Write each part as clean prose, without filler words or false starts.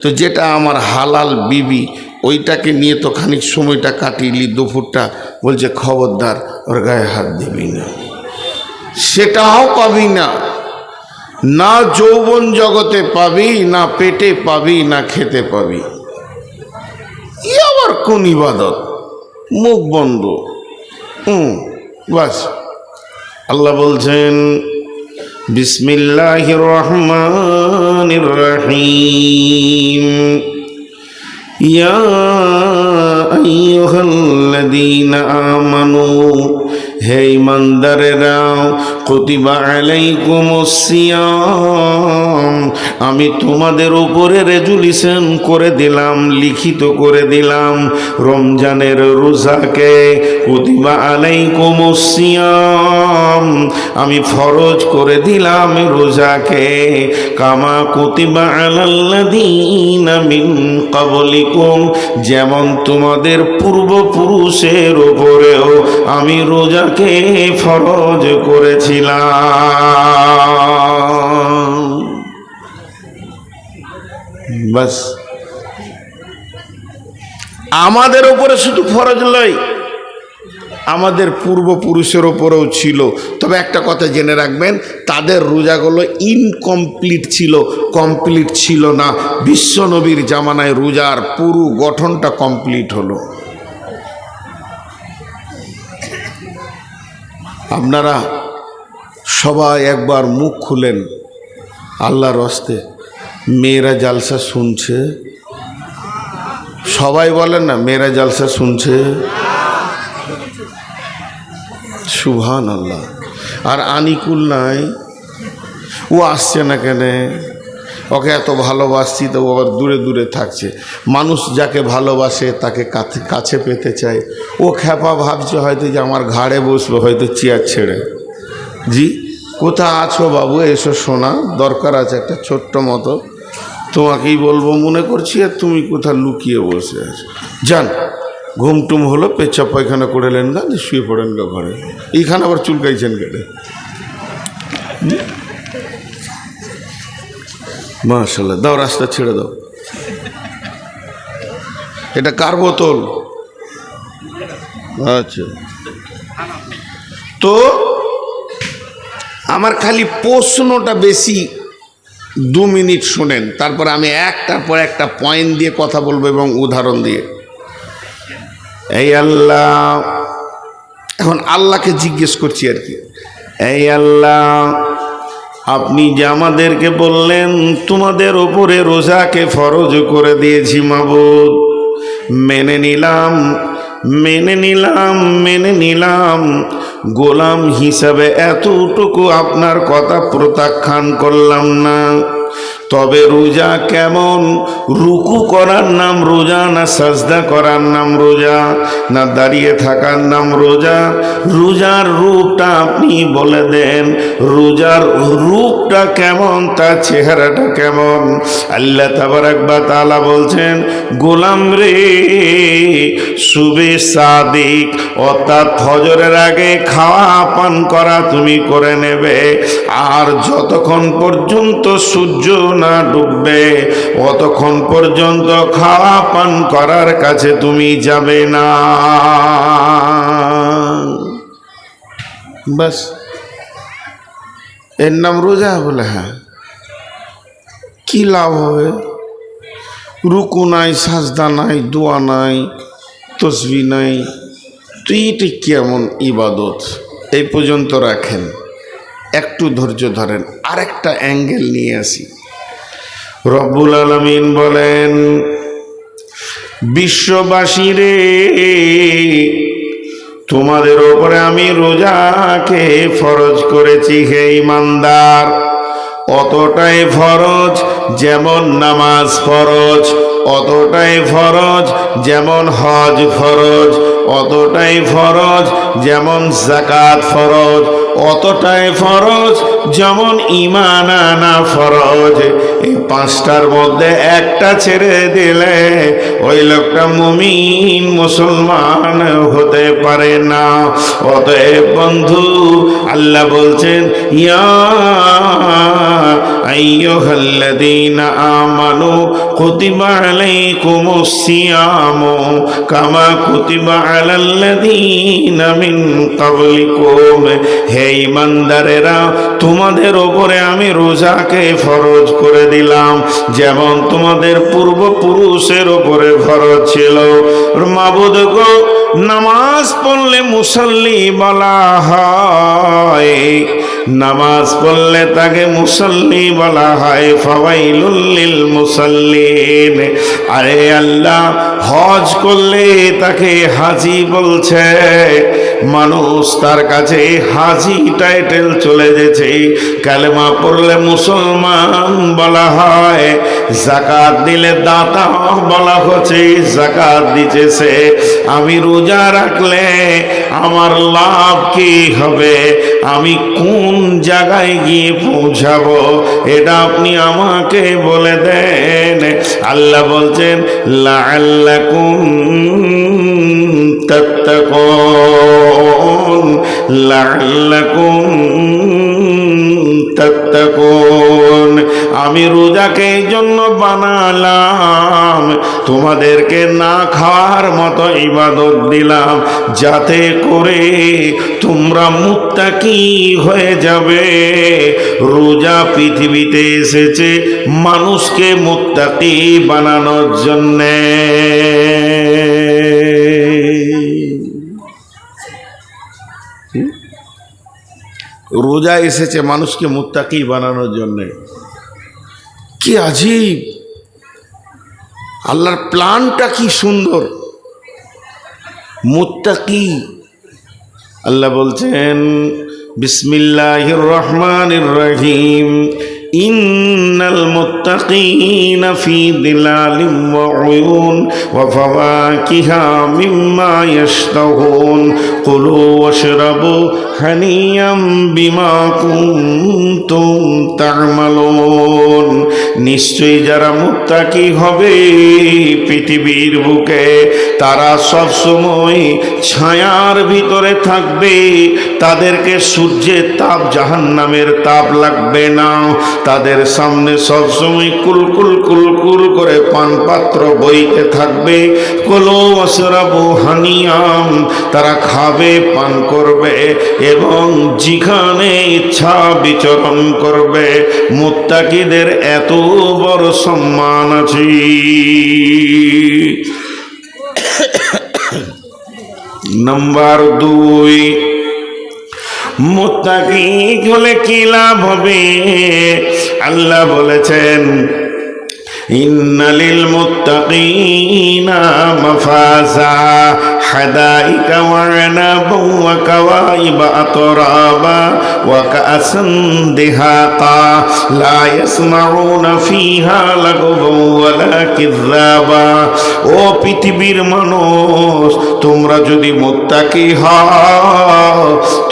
তো যেটা আমার হালাল বিবি ওইটাকে নিয়ে তো খানিক সময়টা কাটিয়ে দুপুরটা, বলছে খবরদার ওর গায়ে হাত দিবি না, সেটাও পাবি না, না যৌবন জগতে পাবি, না পেটে পাবি, না খেতে পাবি। ই আবার কোন ইবাদত? মুখ বন্ধ। বাস। আল্লাহ বলছেন বিসমিল্লাহির রহমানির রহিম, ইয়া আইয়ুহাল্লাযীনা আমানু, হে ঈমানদারেরা, কুতিবা আলাইকুমুস সিয়াম, আমি তোমাদের উপরে রেজুলেশন করে দিলাম, লিখিত করে দিলাম রমজানের রোজাকে। কুতিবা আলাইকুমুস সিয়াম, আমি ফরজ করে দিলাম রোজাকে। কামা কুতিবা আলাল্লাযীনা মিন ক্বাবলিকুম, যেমন তোমাদের পূর্বপুরুষের উপরেও আমি রোজাকে ফরজ করেছিলাম। বাস, আমাদের উপরে শুধু ফরজ নয়, আমাদের পূর্বপুরুষের উপরেও ছিল। তবে একটা কথা জেনে রাখবেন, তাদের রোজাগুলো ইনকমপ্লিট ছিল, কমপ্লিট ছিল না। বিশ্বনবীর জামানায় রোজার পুরো গঠনটা কমপ্লিট হলো। আপনারা সবাই একবার মুখ খুলেন আল্লাহর হস্তে, মেয়েরা জালসা শুনছে? সবাই বলেন না, মেয়েরা জালসা শুনছে? সুবহানাল্লাহ। আর আনিকুল নাই, ও আসছে না কেন? ওকে এত ভালোবাসছি তো ও আবার দূরে দূরে থাকছে। মানুষ যাকে ভালোবাসে তাকে কাছে পেতে চায়। ও খ্যাপা ভাবছে হয়তো যে আমার ঘাড়ে বসবে, হয়তো চেয়ার ছেড়ে। জি, কোথা আছো বাবু? এসো শোনা, দরকার আছে একটা ছোট্ট মতো, তোমাকেই বলবো মনে করছি, আর তুমি কোথা লুকিয়ে বসে আছো। যান, ঘুমটুম হলো, পেচ্ছাপ পায়খানা করে নেন গা, শুয়ে পড়েন গা ঘরে। এইখানে আবার চুলকাইছেন কেটে? মাশাআল্লাহ, দাও, রাস্তা ছেড়ে দাও। এটা কার বোতল? আচ্ছা, তো আমার খালি প্রশ্নটা বেশি, 2 মিনিট শোনেন, তারপর আমি একটার পর একটা পয়েন্ট দিয়ে কথা বলবো এবং উদাহরণ দিয়ে। এই আল্লাহ, এখন আল্লাহকে জিজ্ঞেস করছি আর কি, এই আল্লাহ, আপনি যে আমাদেরকে বললেন তোমাদের ওপরে রোজাকে ফরজ করে দিয়েছি মাবুদ, মেনে নিলাম, মেনে নিলাম, মেনে নিলাম। গোলাম হিসাবে এতটুকু আপনার কথা প্রত্যাখ্যান করলাম না। তবে রোজা কেমন? রুকু করার নাম রোজা, না সাজদা করার নাম রোজা, না দাঁড়িয়ে থাকার নাম রোজা? রোজার রূপটা আপনি বলে দেন, রোজার রূপটা কেমন, তার চেহারাটা কেমন? আল্লাহ তাবারাক ওয়া তাআলা বলছেন, গোলাম রে, সুবে সাদিক অর্থাৎ ফজরের আগে খাওয়া পান করা তুমি করে নেবে, আর যতক্ষণ পর্যন্ত সূর্য না ডুববে অতক্ষণ পর্যন্ত খাওয়া পান করার কাছে তুমি যাবে না। বাস, এর নাম রোজা? বলে হ্যাঁ। কি লাভ হবে? রুকু নাই, সাজদা নাই, দোয়া নাই, তসবিহ নাই, তো এটা কেমন ইবাদত? এই পর্যন্ত রাখেন, একটু ধৈর্য ধরেন, আরেকটা অ্যাঙ্গেল নিয়ে আসি। রব্বুল আলামিন বলেন, বিশ্ববাসী রে, তোমাদের ওপরে আমি রোজাকে ফরজ করেছি হে ঈমানদার। অতটাই ফরজ যেমন নামাজ ফরজ, অতটাই ফরজ যেমন হজ ফরজ, অতটাই ফরজ যেমন যাকাত ফরজ, অতটাই ফরজ যেমন ঈমান আনা ফরজ। এই পাঁচটার মধ্যে একটা ছেড়ে দিলে ওই লোকটা মুমিন মুসলমান হতে পারে না। অতএব বন্ধু, আল্লাহ বলছেন ইয়া আইয়ুহাল্লাযীনা আমানু কুতিবা আলাইকুমুস সিয়ামু কামা কুতিবা আলাল্লাযীনা মিন ক্বাবলিকুম। হে ঈমানদারেরা, তোমাদের উপরে আমি রোজাকে ফরজ করে দিলাম যেমন তোমাদের পূর্বপুরুষের উপরে ফরজ ছিল। মাবুদ গো, নামাজ পড়লে মুসল্লি বলা হয়, নামাজ পড়লে তাকে মুসল্লি বলা হয়। ফাওয়াইলুল লিল মুসাল্লিন। আরে আল্লাহ, হজ করলে তাকে হাজি বলছে, মানুষ তার কাছে হাজি টাইটেল চলে গেছে। কালেমা পড়লে মুসলমান বলা হয়, যাকাত দিলে দাতা বলা হচ্ছে, যাকাত দিতেছে। আমি রোজা রাখলে আমার লাভ কি হবে, আমি কোন জায়গায় গিয়ে পৌঁছাবো, এটা আপনি আমাকে বলে দেন। আল্লাহ বলছেন লাআল্লাকুম তাত্তাকুন, লাআল্লাকুম তাত্তাকুন। আমি রোজাকে এই জন্য বানালাম, তোমাদেরকে না খাওয়ার মতো ইবাদত দিলাম, যাতে করে তোমরা মুত্তাকি হয়ে যাবে। রোজা পৃথিবীতে এসেছে মানুষকে মুত্তাকি বানানোর জন্যে। রোজা এসেছে মানুষকে মুত্তাকি বানানোর জন্যে। কি আজীব, আল্লাহর প্ল্যানটা কি সুন্দর। মুত্তাকি, আল্লাহ বলছেন বিসমিল্লাহির রহমানির রহিম, ইন্নাল মুত্তাকিনা ফি দিলালিন ওয়া উয়ুন ওয়া ফাওয়াকিহা মিম্মা ইয়াশতাহুন কুলু ওয়াশরাবু হানিয়াম বিমা কুনতুম তা'মালুন। নিশ্চয়ই যারা মুত্তাকি হবে পৃথিবীর বুকে, তারা সব সময় ছায়ার ভিতরে থাকবে, তাদেরকে সূর্যের তাপ জাহান্নামের তাপ লাগবে না। তাদের সামনে সবসময় কুলকুল কুলকুল করে পানপাত্র বইতে থাকবে। কুলু ওয়াশরাবু হানিয়াম, তারা খাবে, পান করবে এবং যেখানে ইচ্ছা বিচরণ করবে। মুত্তাকিদের এত বড় সম্মান আছে। নাম্বার 2, মুত্তাকি হলে কি লাভ হবে? আল্লাহ বলেছেন ইন্নালিল মুত্তাকিনা মাফাজা হাদাইকা ওয়া আনাবা ওয়া কাওয়াইবা আতরাবা ওয়া কাআসান দিহাকা লা ইয়াসমাউনা ফিহা লাগওয়া ওয়ালা কিযাবা। ও পৃথিবীর মানুষ, তোমরা যদি মুত্তাকি হও,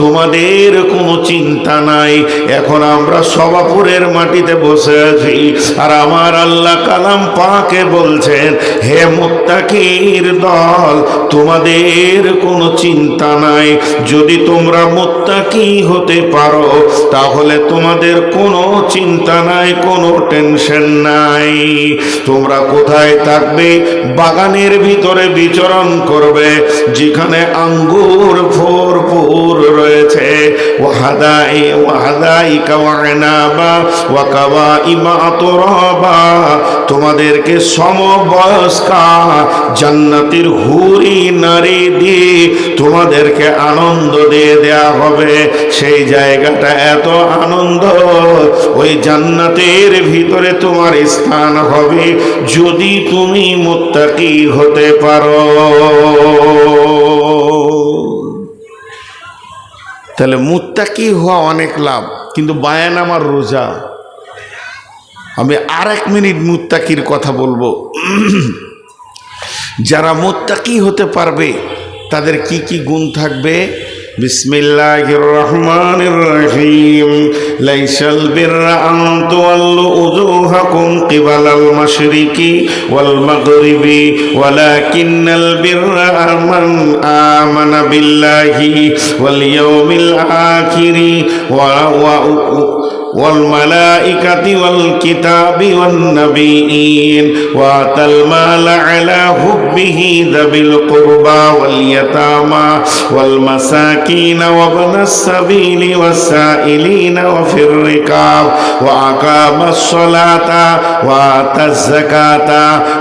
তোমাদের কোনো চিন্তা নাই। এখন আমরা সবাপুরের মাটিতে বসে আছি, আর আমার আল্লাহ কালাম পাকে বলছেন, হে মুত্তাকির দল, তোমাদের কোনো চিন্তা নাই। যদি তোমরা মুত্তাকি হতে পারো, তাহলে তোমাদের কোনো চিন্তা নাই, কোনো টেনশন নাই। তোমরা কোথায় থাকবে? বাগানের ভিতরে বিচরণ করবে, যেখানে আঙ্গুর ভরপুর রয়েছে। ওয়াহাদাইকা ওয়া আনাবা ওয়া কাওয়াইবা আতরাবা, তোমাদেরকে সমবয়স্কা জান্নাতের হুরি নারী দিয়ে তোমাদেরকে আনন্দ দিয়ে দেয়া হবে। সেই জায়গাটা এত আনন্দ, ওই জান্নাতের ভিতরে তোমার স্থান হবে যদি তুমি মুত্তাকি হতে পারো। তাহলে মুত্তাকি হওয়া অনেক লাভ, কিন্তু বায়ান আমার রোজা। আমি আর 1 মিনিট মুত্তাকির কথা বলবো। যারা মুত্তাকি হতে পারবে তাদের কি কি গুণ থাকবে বিসমিল্লাহির রহমানির রহিম। লাইসাল বিররা আন তুওয়াল্লু উজুহাকুম কিবালাল মাশরিকি ওয়াল মাগরিবি ওয়ালাকিন্নাল বিররা মান আমানা বিল্লাহি ওয়াল ইয়াউমিল আখিরি والملائكة والكتاب والنبيين وآتى المال على حبه ذوي القربى واليتامى والمساكين وابن السبيل والسائلين وفي الركاب وأقام الصلاة وآتى الزكاة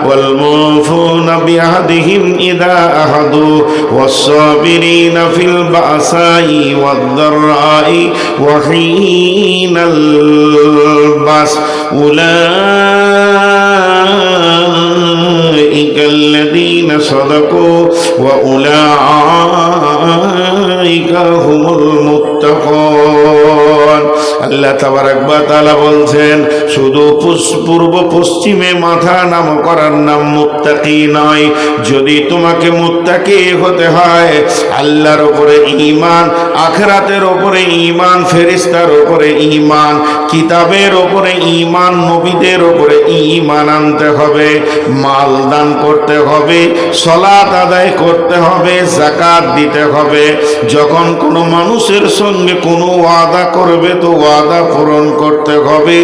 والموفون بعهدهم إذا عاهدوا والصابرين في البأساء والضراء وحين البأس أولئك الذين صدقوا وأولئك هم المتقون। আল্লাহ তাবারক ওয়া তাআলা বলছেন, শুধু পূর্ব পশ্চিমে মাথা নাম করার নাম মুত্তাকি নয়। যদি তোমাকে মুত্তাকি হতে হয়, আল্লাহর উপরে ঈমান, আখিরাতের উপরে ঈমান, ফেরেশতার উপরে ঈমান, কিতাবের উপরে ঈমান, নবীদের উপরে ঈমান আনতে হবে, মাল দান করতে হবে, সালাত আদায় করতে হবে, যাকাত দিতে হবে। যখন কোনো মানুষের সঙ্গে কোনো ওয়াদা করবে তো ওয়াদা পূরণ করতে হবে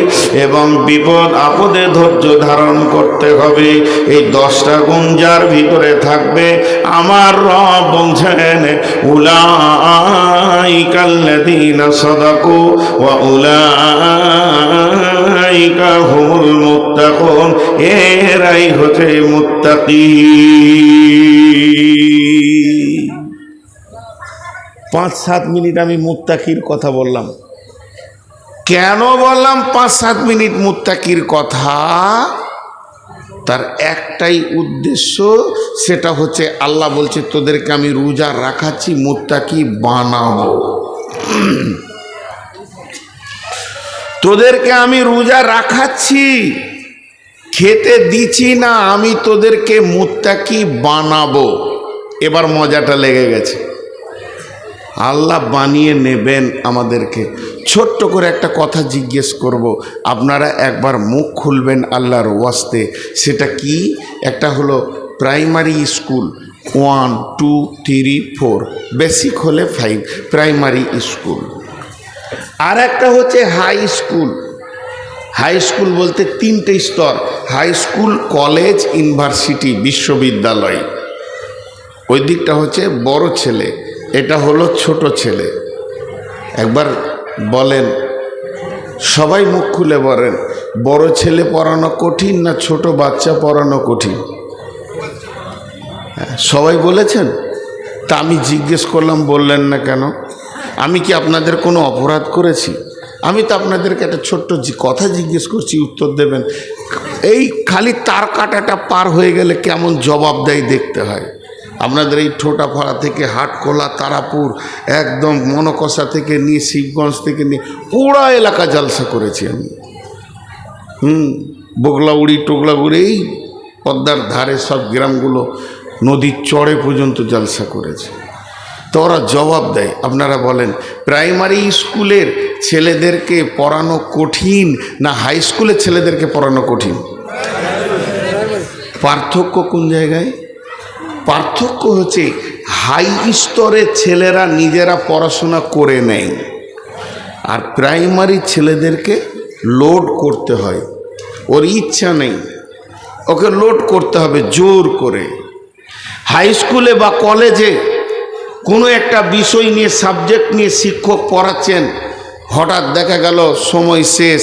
এবং বিপদ আপদে ধৈর্য ধারণ করতে হবে। এই 10টা গুণ যার ভিতরে থাকবে, আমার রব বলছেন উলাইকাল্লাযীনা সাদাকু ওয়া উলাইকা হুমুল মুত্তাকুন, এরাই হচ্ছে মুত্তাকি। 5-7 মিনিট আমি মুত্তাকির কথা বললাম। কেন বললাম 5-7 মিনিট মুত্তাকির কথা? তার একটাই উদ্দেশ্য, সেটা হচ্ছে আল্লাহ বলছে তোদেরকে আমি রোজা রাখাচ্ছি মুত্তাকি বানাবো। তোদেরকে আমি রোজা রাখাচ্ছি, খেতে দিচ্ছি না, আমি তোদেরকে মুত্তাকি বানাবো। এবার মজাটা লেগে গেছে। আল্লাহ বানিয়ে নেবেন আমাদেরকে। ছোট্ট করে একটা কথা জিজ্ঞেস করব, আপনারা একবার মুখ খুলবেন আল্লাহর ওয়াস্তে। সেটা কি? একটা হলো প্রাইমারি স্কুল 1, 2, 3, 4, বেসিক হলে 5, প্রাইমারি স্কুল। আর একটা হচ্ছে হাই স্কুল। হাই স্কুল বলতে 3টে স্তর: হাই স্কুল, কলেজ, ইউনিভার্সিটি, বিশ্ববিদ্যালয়। ওই দিকটা হচ্ছে বড় ছেলে, এটা হলো ছোট ছেলে। একবার বলেন, সবাই মুখ খুলে বলেন, বড় ছেলে পড়ানো কঠিন না ছোট বাচ্চা পড়ানো কঠিন? সবাই বলেছেন। তা আমি জিজ্ঞেস করলাম, বললেন না কেন? আমি কি আপনাদের কোনো অপরাধ করেছি? আমি তো আপনাদেরকে একটা ছোট্ট কথা জিজ্ঞেস করছি, উত্তর দেবেন। এই খালি তার কাটাটা পার হয়ে গেলে কেমন জবাব দেয় দেখতে হয়। আপনাদের এই ঠোঁটাপাড়া থেকে হাটখোলা, তারাপুর, একদম মনকষা থেকে নিয়ে শিবগঞ্জ থেকে নিয়ে পুরা এলাকা জালসা করেছি আমি। বগলাউড়ি টোগলাগুড়ি, এই পদ্মার ধারে সব গ্রামগুলো, নদীর চড়ে পর্যন্ত জালসা করেছে। তো ওরা জবাব দেয়। আপনারা বলেন, প্রাইমারি স্কুলের ছেলেদেরকে পড়ানো কঠিন না হাই স্কুলের ছেলেদেরকে পড়ানো কঠিন? পার্থক্য কোন জায়গায়? পার্থক্য হচ্ছে হাই স্তরের ছেলেরা নিজেরা পড়াশোনা করে নেয়, আর প্রাইমারি ছেলেদেরকে লোড করতে হয়। ওর ইচ্ছা নেই, ওকে লোড করতে হবে জোর করে। হাই স্কুলে বা কলেজে কোনো একটা বিষয় নিয়ে, সাবজেক্ট নিয়ে শিক্ষক পড়াচ্ছেন, হঠাৎ দেখা গেল সময় শেষ,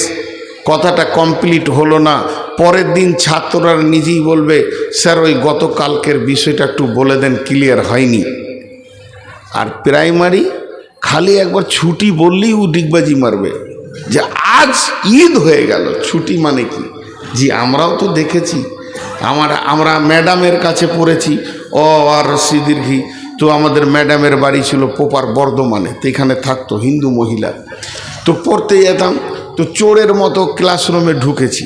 কথাটা কমপ্লিট হলো না। পরের দিন ছাত্ররা নিজেই বলবে, স্যার ওই গতকালকের বিষয়টা একটু বলে দেন, ক্লিয়ার হয়নি। আর প্রাইমারি খালি একবার ছুটি বললেই ও ডিগবাজি মারবে যে আজ ঈদ হয়ে গেল। ছুটি মানে কি? জি, আমরাও তো দেখেছি। আমরা ম্যাডামের কাছে পড়েছি, অ আর রস্যি দীর্ঘি। তো আমাদের ম্যাডামের বাড়ি ছিল পোপার বর্ধমানে, তো এখানে থাকতো হিন্দু মহিলা। তো পড়তে যেতাম, তো চোরের মতো ক্লাসরুমে ঢুকেছি।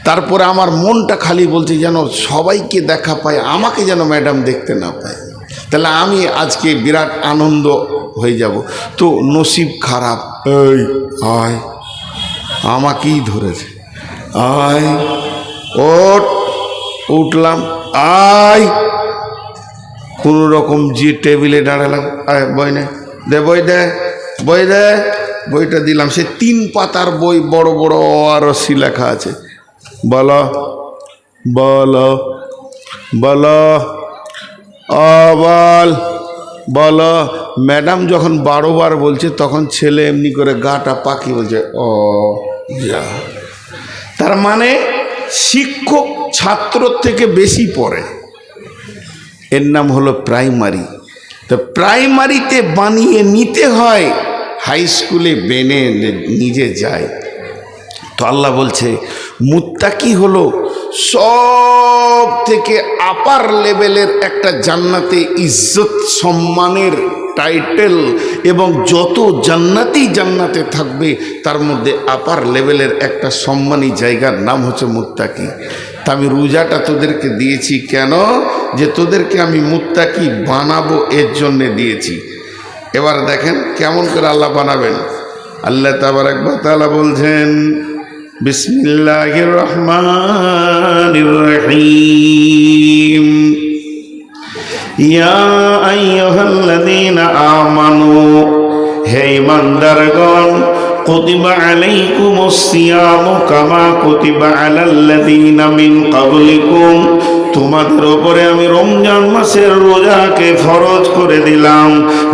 তারপরে আমার মনটা খালি বলছে যেন সবাইকে দেখা পায়, আমাকে যেন ম্যাডাম দেখতে না পায়। তাহলে আমি আজকে বিরাট আনন্দ হয়ে যাব। তো নসিব খারাপ, এই আয়, আমাকেই ধরেছে, আয় ওঠ, উঠলাম, আয়, কোনো রকম যে টেবিলে দাঁড়ালাম, আয় বই নে, দে বই দে, বই দে, বইটা দিলাম। সে 3 পাতার বই, বড় বড় অরসি লেখা আছে। বলো বলো বলো, বল বলো। ম্যাডাম যখন 12 বার বলছে তখন ছেলে এমনি করে গাটা পাকি বলছে, ও যা। তার মানে শিক্ষক ছাত্র থেকে বেশি পড়ে। এর নাম হলো প্রাইমারি। তো প্রাইমারিতে বানিয়ে নিতে হয়, হাই স্কুলে বেনে নিজে যায়। তো আল্লাহ বলছে মুত্তাকি হলো সব থেকে আপার লেভেলের একটা জান্নাতে ইজ্জত সম্মানের টাইটেল, এবং যত জান্নাতে থাকবে তার মধ্যে আপার লেভেলের একটা সম্মানী জায়গার নাম হচ্ছে মুত্তাকি। তা আমি রোজাটা তোদেরকে দিয়েছি কেন? যে তোদেরকে আমি মুত্তাকি বানাবো, এর জন্যে দিয়েছি। এবার দেখেন কেমন করে আল্লাহ বানাবেন। আল্লাহ তাবারাক ওয়া তাআলা বলছেন, বিসমিল্লাহির রহমানির রহিম, ইয়া আইয়ুহাল্লাযীনা আমানু, হে ঈমানদারগণ, কুতিবা আলাইকুমুস সিয়ামু কামা কুতিবা আলাল্লাযীনা মিন ক্বাবলিকুম, তোমাদের উপরে আমি রমজান মাসের রোজাকে ফরজ করে দিলাম,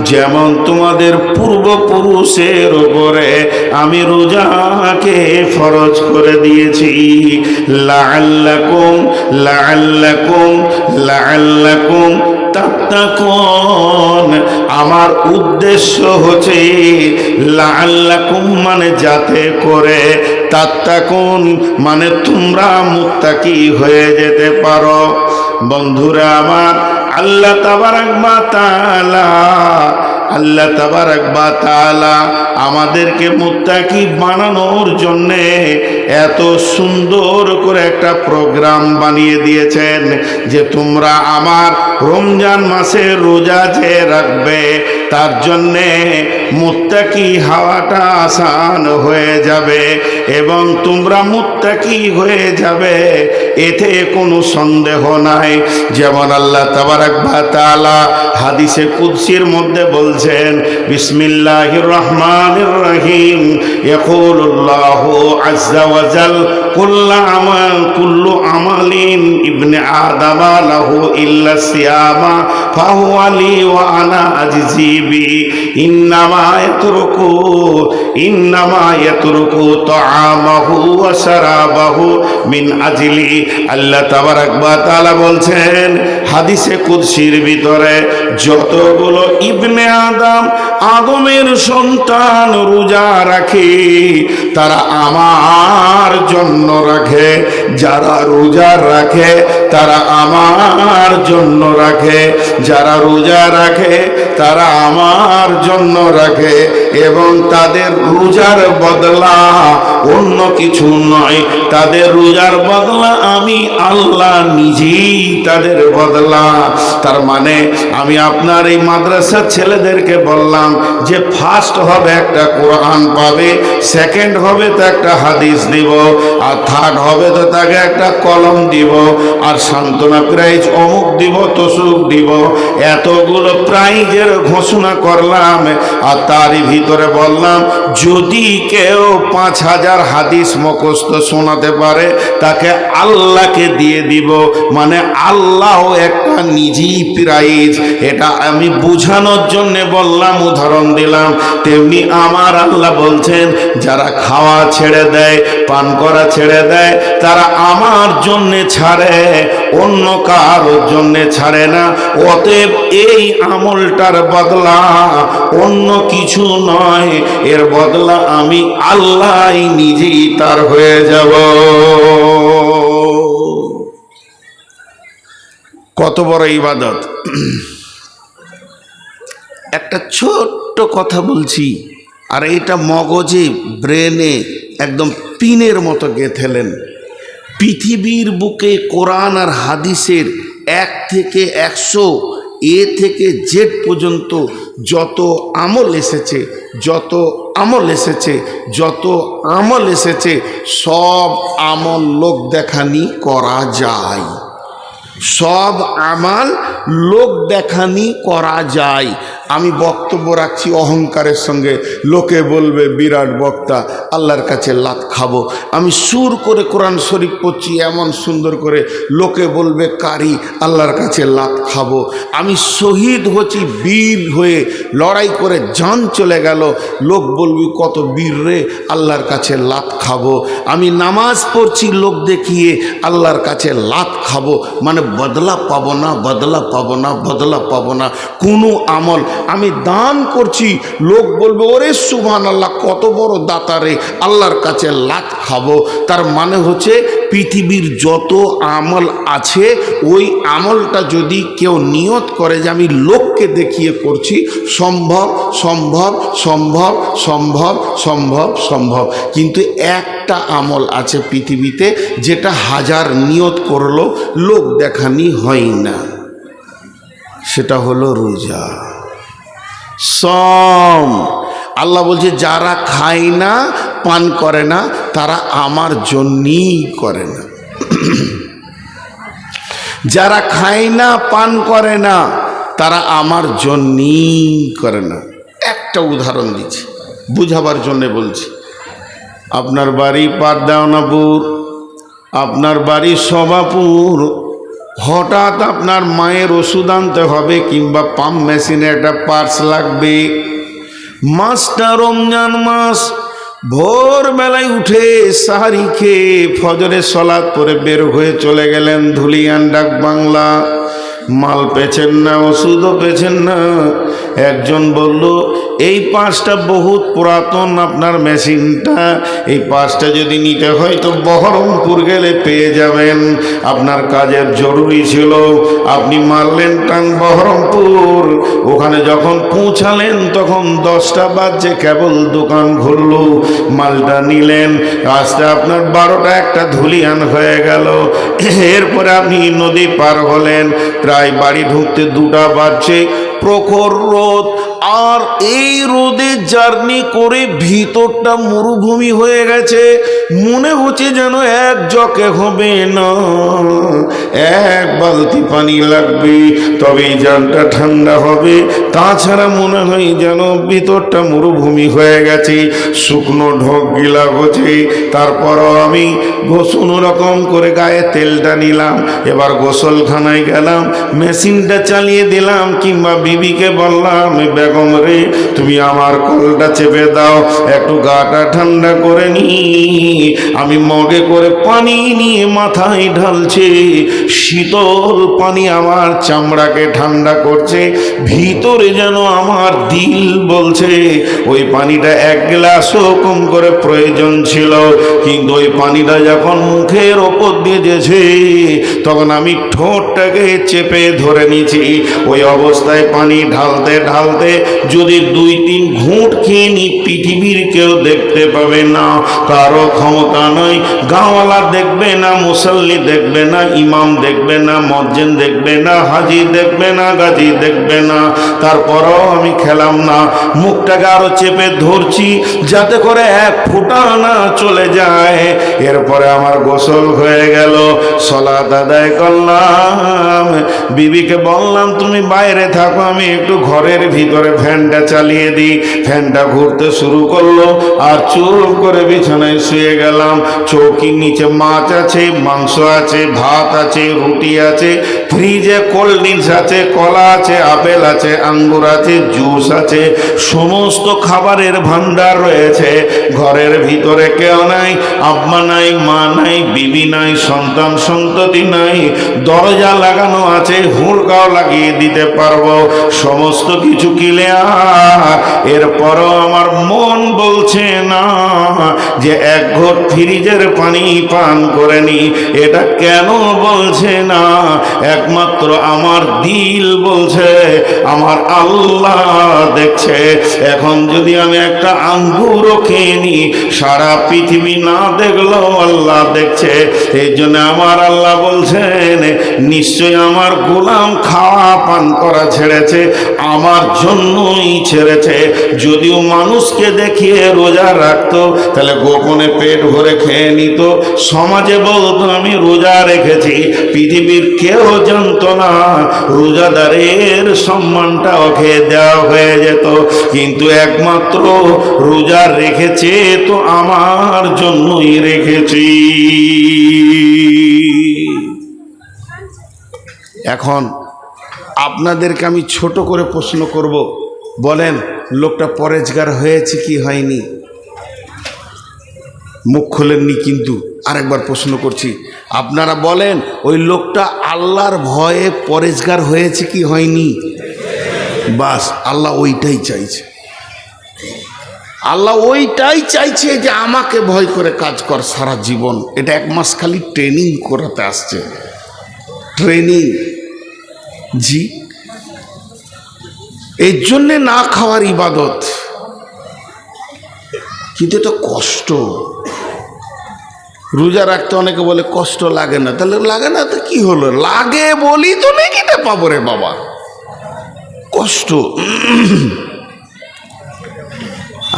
যেমন তোমাদের পূর্বপুরুষের উপরে আমি রোজাকে ফরজ করে দিয়েছি। লাআল্লাকুম লাআল্লাকুম লাআল্লাকুম তাত্তাকুন, আমার উদ্দেশ্য হচ্ছে লাআল্লাকুম মানে যাতে করে, তাত্তাকুন মানে তোমরা মুত্তাকি হয়ে যেতে পারো। বন্ধুরা আমার, আল্লাহ তাবারাক ওয়া তাআলা, আল্লাহ তাবারাক ওয়া তাআলা আমাদেরকে মুত্তাকি বানানোর জন্যে এত সুন্দর করে একটা প্রোগ্রাম বানিয়ে দিয়েছেন যে তোমরা আমার রমজান মাসে রোজা যে রাখবে তার জন্যে মুত্তাকি হওয়াটা আসান হয়ে যাবে, এবং তোমরা মুত্তাকি হয়ে যাবে, এতে কোনো সন্দেহ নাই। যেমন আল্লাহ তাবারাক ওয়া তাআলা হাদিসে কুদসির মধ্যে বলছেন, বিসমিল্লাহির রহমানির রহিম, ইয়াকুলুল্লাহু আযজা ওয়া জাল, কুল্লু আমালিন ইবনে আদম লাহু ইল্লা সিয়ামা ফাহুয়া লি ওয়া আনা আজজি বি, ইন্নামা ইয়াতরুকু তাআমাহু ওয়া শারাবাহু মিন আজলি। আল্লাহ তাবারাক ওয়া তাআলা বলছেন হাদিসে কুদসির ভিতরে, যতগুলো ইবনে আদম, আদমের সন্তান রোজা রাখে তারা আমার জন্য রাখে, যারা রোজা রাখে তারা আমার জন্য রাখে, যারা রোজা রাখে তারা আমার জন্য রাখে, এবং তাদের রোজার বদলা অন্য কিছু নয়, তাদের রোজার বদলা আমি আল্লাহ নিজেই তাদের বদলা। তার মানে আমি আপনার এই মাদ্রাসার ছেলেদেরকে বললাম যে ফার্স্ট হবে একটা কোরআন পাবে, সেকেন্ড হবে তো একটা হাদিস দিব, আর থার্ড হবে তো তাকে একটা কলম দিব, আর সান্ত্বনা প্রাইজ অমুক দিব, তসুক দিব। এতগুলো প্রাইজের ঘোষণা করলাম, আর তারই ভিতরে বললাম যদি কেউ 5000 হাদিস মুখস্থ শোনাতে পারে তাকে আল্লাহকে দিয়ে দিব, মানে আল্লাহ একটা নিজেই প্রাইজ। এটা আমি বোঝানোর জন্য বললাম, উদাহরণ দিলাম। তেমনি আমার আল্লাহ বলছেন যারা খাওয়া ছেড়ে দেয়, পান করা ছেড়ে দেয়, তারা আমার জন্যে ছাড়ে, অন্য কারোর জন্যে ছাড়ে না। অতএব এই আমলটার বদলা অন্য কিছু নয়, এর বদলা আমি আল্লাহ নিজেই তার হয়ে যাব। কত বড় ইবাদত! একটা ছোট্ট কথা বলছি, আর এটা মগজে, ব্রেনে একদম পিনের মতো গেঁথেলেন। পৃথিবীর বুকে কোরআন আর হাদিসের 1 থেকে 100, এ থেকে জেড পর্যন্ত যত আমল এসেছে, যত আমল এসেছে, যত আমল এসেছে, সব আমল লোক দেখানি করা যায়, সব আমাল লোক দেখানি করা যায়। আমি বক্তব্য রাখছি অহংকারের সঙ্গে, লোকে বলবে বিরাট বক্তা, আল্লাহর কাছে লাত খাবো। আমি সুর করে কোরআন শরীফ পড়ছি এমন সুন্দর করে, লোকে বলবে কারি, আল্লাহর কাছে লাত খাবো। আমি শহীদ হচ্ছি বীর হয়ে, লড়াই করে জান চলে গেল, লোক বলবি কত বীর রে, আল্লাহর কাছে লাত খাবো। আমি নামাজ পড়ছি লোক দেখিয়ে, আল্লাহর কাছে লাত খাবো। মানে বদলা পাবো না, বদলা পাবো না, বদলা পাবো না কোনো আমল। আমি দান করছি, লোক বলবে ওরে সুবহানাল্লাহ কত বড় দাতা রে, আল্লাহর কাছে লাত খাবো। তার মানে হচ্ছে পৃথিবীর যত আমল আছে, ওই আমলটা যদি কেউ নিয়ত করে যে আমি লোককে দেখিয়ে করছি, সম্ভব সম্ভব সম্ভব সম্ভব সম্ভব সম্ভব। কিন্তু একটা আমল আছে পৃথিবীতে, যেটা হাজার নিয়ত করলো লোক দেখানি হয় না, সেটা হলো রোজা, সম। আল্লাহ বলছে যারা খায় না, পান করে না, তারা আমার জন্যই করে না। যারা খায় না, পান করে না, তারা আমার জন্যই করে না। একটা উদাহরণ দিচ্ছি, বুঝাবার জন্যে বলছি। আপনার বাড়ি পাটদাওনাপুর, আপনার বাড়ি সভাপুর, হঠাৎ আপনার মায়ের ওষুধ আনতে হবে, কিংবা পাম্প মেশিনে একটা পার্টস লাগবে। মাসটা রমজান মাস, ভোরবেলায় উঠে সাহারি খেয়ে ফজরের সলাত পরে বের হয়ে চলে গেলেন ধুলিয়ান ডাক বাংলা। মাল পেছেন না, ওষুধও পেছেন না। একজন বলল এই পাঁচটা বহুত পুরাতন আপনার মেশিনটা, এই পাঁচটা যদি নিতে হয় তো বহরমপুর গেলে পেয়ে যাবেন, আপনার কাজের জরুরি ছিল। আপনি মারলেন টান বহরমপুর, ওখানে যখন পৌঁছালেন তখন 10টা বাজছে, কেবল দোকান খুলল, মালটা নিলেন, আসতে আপনার 12টা 1টা ধুলিয়ান হয়ে গেল। এরপরে আপনি নদী পার হলেন, প্রায় বাড়ি ঢুকতে 2টা বাজছে, প্রখর রোদ। আর এই রোদে জার্নি করে ভিতরটা মরুভূমি হয়ে গেছে, মনে হচ্ছে যেন এক জকে হবে না, এক বালতি পানি লাগবে তবেই জানটা ঠান্ডা হবে, তাছাড়া মনে হয় যেন ভিতরটা মরুভূমি হয়ে গেছে, শুকনো ঢোক গিলা হচ্ছে। তারপরও আমি গোসল রকম করে গায়ে তেলটা নিলাম, এবার গোসলখানায় গেলাম, মেশিনটা চালিয়ে দিলাম, কিংবা বিবিকে বললাম বেগম রে তুমি আমার কলটা চেপে দাও, একটু গাটা ঠান্ডা করে নি। আমি মগে করে পানি নিয়ে মাথায় ঢালছে, শীতল পানি আমার চামড়াকে ঠান্ডা করছে, ভিতরে যেন আমার দিল বলছে ওই পানিটা 1 গ্লাসও কম করে প্রয়োজন ছিল। কিন্তু ওই পানিটা যখন মুখের ওপর দিয়ে যেছে, তখন আমি ঠোঁটটাকে চেপে ধরে নিয়েছি। ওই অবস্থায় পানি ঢালতে ঢালতে যদি 2-3 ঘুঁট খেয়ে নি, পৃথিবীর কেউ দেখতে পাবে না, কারো ক্ষমতা নয়, গাঁওয়ালা দেখবে না, মুসল্লি দেখবে না, ইমাম দেখবে না, মজ্জেন দেখবে না, হাজি দেখবে না, গাজী দেখবে না। তারপরও আমি খেলাম না, মুখটাকে আরো চেপে ধরছি যাতে করে 1 ফোঁটা না চলে যায়। এরপরে আমার গোসল হয়ে গেল, সালাত আদায় করলাম, বিবিকে বললাম তুমি বাইরে থাকো, আমি একটু ঘরের ভিতরে ফ্যানটা চালিয়ে দিই। ফ্যানটা ঘুরতে শুরু করলো, আর চুপ করে বিছানায় শুয়ে গেলাম। চৌকির নিচে মাছ আছে, মাংস আছে, ভাত আছে, রুটি আছে, ফ্রিজে কোল্ড ড্রিঙ্কস আছে, কলা আছে, আপেল আছে, আঙ্গুর আছে, জুস আছে, সমস্ত খাবারের ভান্ডার রয়েছে। ঘরের ভিতরে কেউ নাই, আব্বা নাই, মা নাই, বিবি নাই, সন্তান সন্ততি নাই, দরজা লাগানো আছে, হুড়কাও লাগিয়ে দিতে পারবো, সমস্ত কিছু ক্লিয়ার। এরপরও আমার মন বলছে না যে 1 ঘট ফ্রিজের পানি পান করে নি। এটা কেন বলছে না? একমাত্র আমার দিল বলছে আমার আল্লাহ দেখছে। এখন যদি আমি একটা আঙ্গুরও খেয়ে নিই, সারা পৃথিবী না দেখলেও আল্লাহ দেখছে। এই জন্য আমার আল্লাহ বলছেন নিশ্চয় আমার গোলাম খাওয়া পান করা ছেড়েছে, আমার জন্যই ছেড়েছে। যদিও মানুষকে দেখিয়ে রোজা রাখতো, তাহলে গোপনে পেট ভরে খেয়ে নিত, সমাজে বলতো আমি রোজা রেখেছি, পৃথিবীর কেউ জানতো না, রোজাদারের সম্মানটা ওকে দেওয়া হয়ে যেত। কিন্তু একমাত্র রোজা রেখেছে তো আমার জন্যই রেখেছি। এখন আপনাদেরকে আমি ছোট করে প্রশ্ন করব, বলেন লোকটা পরেজগার হয়েছে কি হয়নি? মুখ খোলেননি, কিন্তু আরেকবার প্রশ্ন করছি, আপনারা বলেন ওই লোকটা আল্লাহর ভয়ে পরেজগার হয়েছে কি হয়নি? বাস, আল্লাহ ওইটাই চাইছে। আল্লাহ ওইটাই চাইছে যে আমাকে ভয় করে কাজ কর সারা জীবন। এটা 1 মাস খালি ট্রেনিং করাতে আসছে, ট্রেনিং। জি, এর জন্যে না খাওয়ার ইবাদত, কিন্তু এটা কষ্ট। রোজা রাখতে অনেকে বলে কষ্ট লাগে না, তাহলে লাগে না তো কি হলো? লাগে বলি তো নেকিটা পাবো রে বাবা। কষ্ট।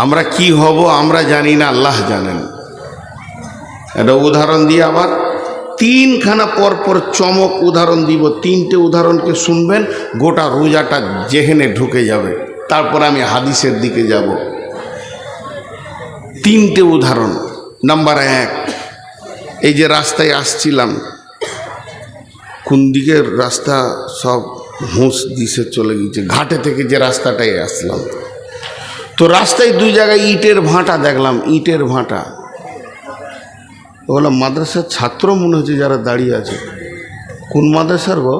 আমরা কি হব আমরা জানি না, আল্লাহ জানেন। একটা উদাহরণ দিয়ে আবার 3খানা পরপর চমক উদাহরণ দিব। 3টে উদাহরণকে শুনবেন, গোটা রোজাটা যেখানে ঢুকে যাবে। তারপর আমি হাদিসের দিকে যাব। 3টে উদাহরণ। নাম্বার 1, এই যে রাস্তায় আসছিলাম, কোন দিকের রাস্তা সব হুঁশ দিশে চলে গেছে, ঘাটে থেকে যে রাস্তাটায় আসলাম, তো রাস্তায় 2 জায়গায় ইটের ভাঁটা দেখলাম, ইটের ভাঁটা। বললাম মাদ্রাসার ছাত্র মনে হচ্ছে যারা দাঁড়িয়ে আছে। কোন মাদ্রাসার গো?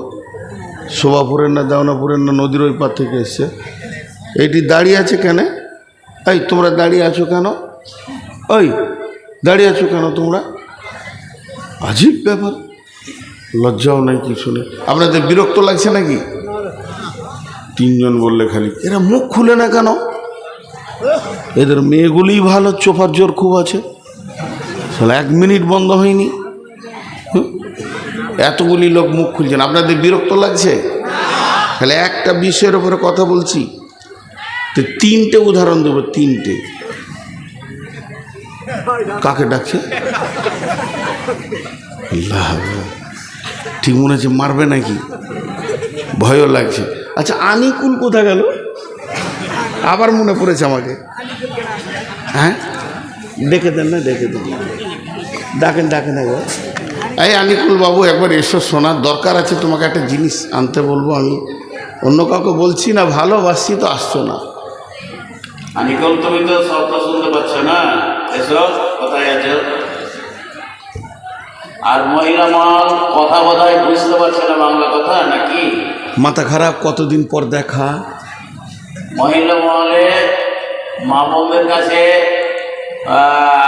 শোভাপুরের না দেওনাপুরের না নদীর ওই পার থেকে এসছে। এইটি দাঁড়িয়ে আছে কেন? এই তোমরা দাঁড়িয়ে আছো কেন? ওই দাঁড়িয়ে আছো কেন তোমরা? আজীব ব্যাপার, লজ্জাও নাই কিছু নেই। আপনাদের বিরক্ত লাগছে নাকি? 3জন বললে খালি, এরা মুখ খুলে না কেন? এদের মেয়েগুলিই ভালো, চোপার জোর খুব আছে। 1 মিনিট বন্ধ হয়নি, এতগুলি লোক মুখ খুলছেন। আপনাদের বিরক্ত লাগছে? তাহলে একটা বিষয়ের উপরে কথা বলছি, তো 3টে উদাহরণ দেবো। 3টে। কাকে ডাকছে? ঠিক মনে হচ্ছে মারবে নাকি, ভয়ও লাগছে। আচ্ছা, আনিকুল কোথা গেল? আবার মনে পড়েছে আমাকে। হ্যাঁ, ডেকে দেন না, ডেকে দেন, ডাকেন ডাকেন একবার। এই আনিকুল বাবু, একবার এসো, শোনার দরকার আছে তোমাকে, একটা জিনিস আনতে বলবো। আমি অন্য কাউকে বলছি না, ভালোবাসি তো, আসছো না। আনিকুল, তুমি তো সবটা শুনতে পাচ্ছ না, এসো, কোথায় আছো? আর মহিলা মল কথা বোধহয় বুঝতে পারছে না বাংলা কথা নাকি? মাথা খারাপ, কতদিন পর দেখা। মহিলা মহলে মা বোনদের কাছে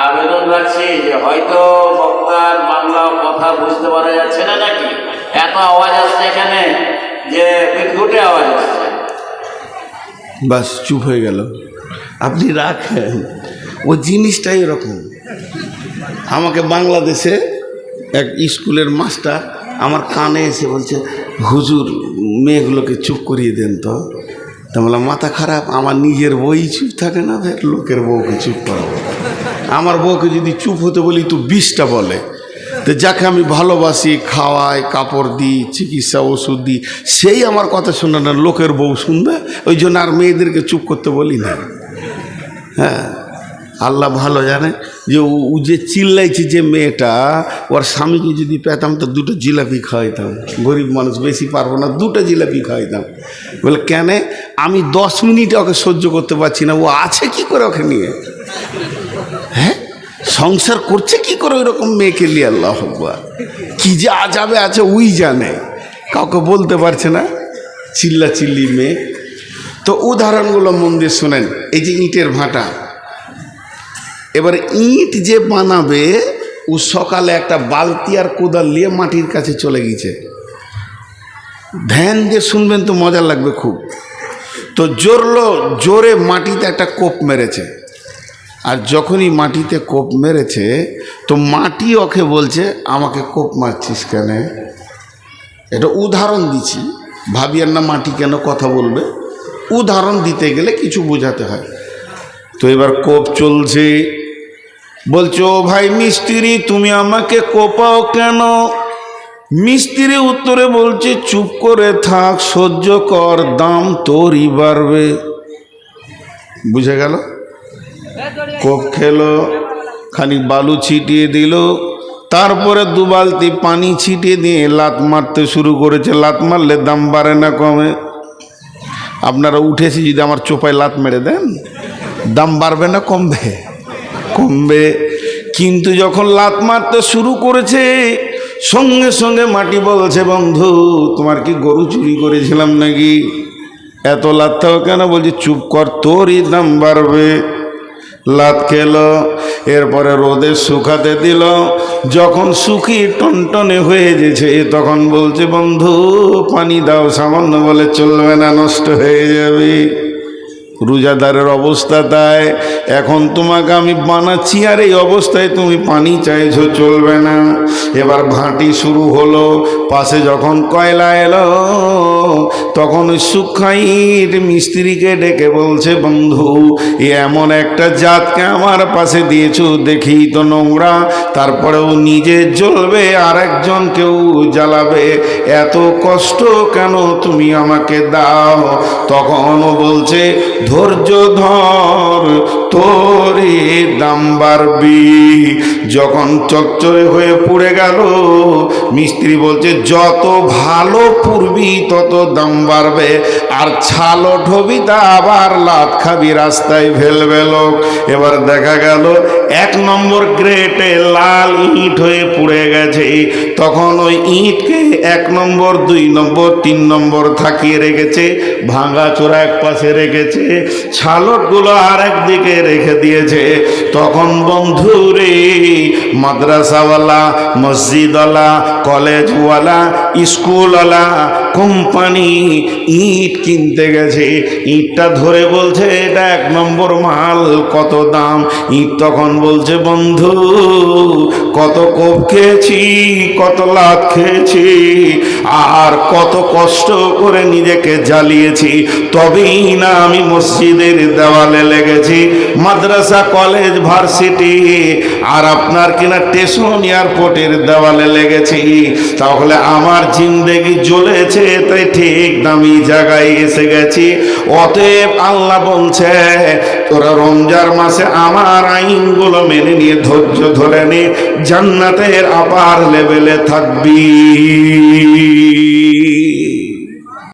আবেদন রাখছি যে হয়তো বক্তার বাংলা কথা বুঝতে পারা যাচ্ছে না নাকি? এত আওয়াজ আসছে এখানে যে বিদ্যুটে আওয়াজ আসছে। বাস, চুপ হয়ে গেল। আপনি রাখেন, ও জিনিসটাই এরকম। আমাকে বাংলাদেশে এক স্কুলের মাস্টার আমার কানে এসে বলছে, হুজুর মেয়েগুলোকে চুপ করিয়ে দেন তো। তা বললাম মাথা খারাপ, আমার নিজের বই চুপ থাকে না, ফের লোকের বউকে চুপ করাবো। আমার বউকে যদি চুপ হতে বলি তো 20টা বলে। তো যাকে আমি ভালোবাসি, খাওয়াই, কাপড় দিই, চিকিৎসা ওষুধ দিই, সেই আমার কথা শুনে না, লোকের বউ শুনবে। ওই জন্য আর মেয়েদেরকে চুপ করতে বলি না। হ্যাঁ, আল্লাহ ভালো জানে যে ও যে চিল্লাইছে, যে মেয়েটা, ওর স্বামীকে যদি পেতাম তো 2টা জিলাপি খাওয়াইতাম। গরিব মানুষ, বেশি পারবো না, 2টা জিলাপি খাওয়াইতাম। বলে কেন? আমি 10 মিনিটে ওকে সহ্য করতে পারছি না, ও আছে কি করে ওকে নিয়ে? হ্যাঁ, সংসার করছে কি করে ওই রকম মেয়েকে নিয়ে? আল্লাহ আকবার, কি যে আজাবে আছে ওই জানে, কাউকে বলতে পারছে না, চিল্লা চিল্লি মেয়ে। তো উদাহরণগুলো মন দিয়ে শোনেন। এই যে ইটের ভাঁটা, এবার ইট যে বানাবে, ও সকালে একটা বালতি আর কোদাল নিয়ে মাটির কাছে চলে গেছে। ধ্যান দিয়ে শুনবেন তো মজা লাগবে খুব। তো জোরে মাটিতে একটা কোপ মেরেছে, আর যখনই মাটিতে কোপ মেরেছে তো মাটি ওকে বলছে আমাকে কোপ মারছিস কেন? এটা উদাহরণ দিচ্ছি, ভাবিয়ার না মাটি কেন কথা বলবে, উদাহরণ দিতে গেলে কিছু বোঝাতে হয়। তো এবার কোপ চলছে, বলছো ভাই মিস্ত্রি তুমি আমাকে কোপাও কেন? মিস্ত্রি উত্তরে বলছে চুপ করে থাক, সহ্য কর, দাম তোরই বাড়বে। বুঝে গেল? কোপ খেলো, খানিক বালু ছিটিয়ে দিল, তারপরে 2 বালতি পানি ছিটিয়ে দিয়ে লাত মারতে শুরু করেছে। লাত মারলে দাম বাড়ে না কমে? আপনারা উঠেছি যদি আমার চোপায় লাত মেরে দেন, দাম বাড়বে না কমবে? কমবে। কিন্তু যখন লাত মারতে শুরু করেছে সঙ্গে সঙ্গে মাটি বলছে বন্ধু তোমার কি গরু চুরি করেছিলাম নাকি? এত লাতটাও কেন? বলছি চুপ কর, তোরই দাম বাড়বে। লাত খেলো, এরপরে রোদে শুকাতে দিল। যখন শুকিয়ে টনটনে হয়ে গেছে তখন বলছে বন্ধু পানি দাও সামান্য। বলে চলবে না, নষ্ট হয়ে যাবে। রোজাদারের অবস্থা তাই, এখন তোমাকে আমি বানাচ্ছি আর এই অবস্থায় তুমি পানি চাইছো, চলবে না। এবার ভাঁটি শুরু হলো। পাশে যখন কয়লা এলো তখন ওই সুখাইট মিস্ত্রিকে ডেকে বলছে বন্ধু এমন একটা জাতকে আমার পাশে দিয়েছো, দেখি তো নোংরা, তারপরেও নিজে জ্বলবে আর একজনকেও জ্বালাবে, এত কষ্ট কেন তুমি আমাকে দাও? তখনও বলছে ধৈর্য ধর, তোরে দাম বাড়বি। যখন চচ্চরে হয়ে পুড়ে গেল মিস্ত্রি বলছে যত ভালো পুরবি তত দাম বাড়বে, আর ছালো ঢবি তা আবার লাত খাবি, রাস্তায় ফেলবে লোক। এবার দেখা গেল 1 নম্বর গ্রেটে লাল ইট হয়ে পুড়ে গেছে। তখন ওই ইটকে 1 নম্বর 2 নম্বর 3 নম্বর থাকিয়ে রেখেছে, ভাঙা চোরা এক পাশে রেখেছে, ছালটগুলো আর একদিকে রেখে দিয়েছে। তখন বন্ধুরে মাদ্রাসাওয়ালা, মসজিদওয়ালা, কলেজওয়ালা, স্কুলওয়ালা, কোম্পানি ইট কিনতে গেছে। ইটটা ধরে বলছে এটা 1 নম্বর মাল, কত দাম? ইট তখন বলছে বন্ধু কত কোপ খেয়েছি, কত লাত খেয়েছি, আর কত কষ্ট করে নিজেকে জ্বালিয়েছি, তবেই না আমি মসজিদের দেওয়ালে লেগেছি, মাদ্রাসা, কলেজ, ভার্সিটি আর আপনার কিনা স্টেশন, এয়ারপোর্টের দেওয়ালে লেগেছি। তাহলে আমার জিন্দেগি জ্বলেছে, তাই ঠিক দামি জায়গায় এসে গেছি। অতএব আল্লাহ বলছে তোরা রমজান মাসে আমার আইনগুলো মেনে নিয়ে ধৈর্য ধরে নে, জান্নাতের আপার লেভেলে থাকবি।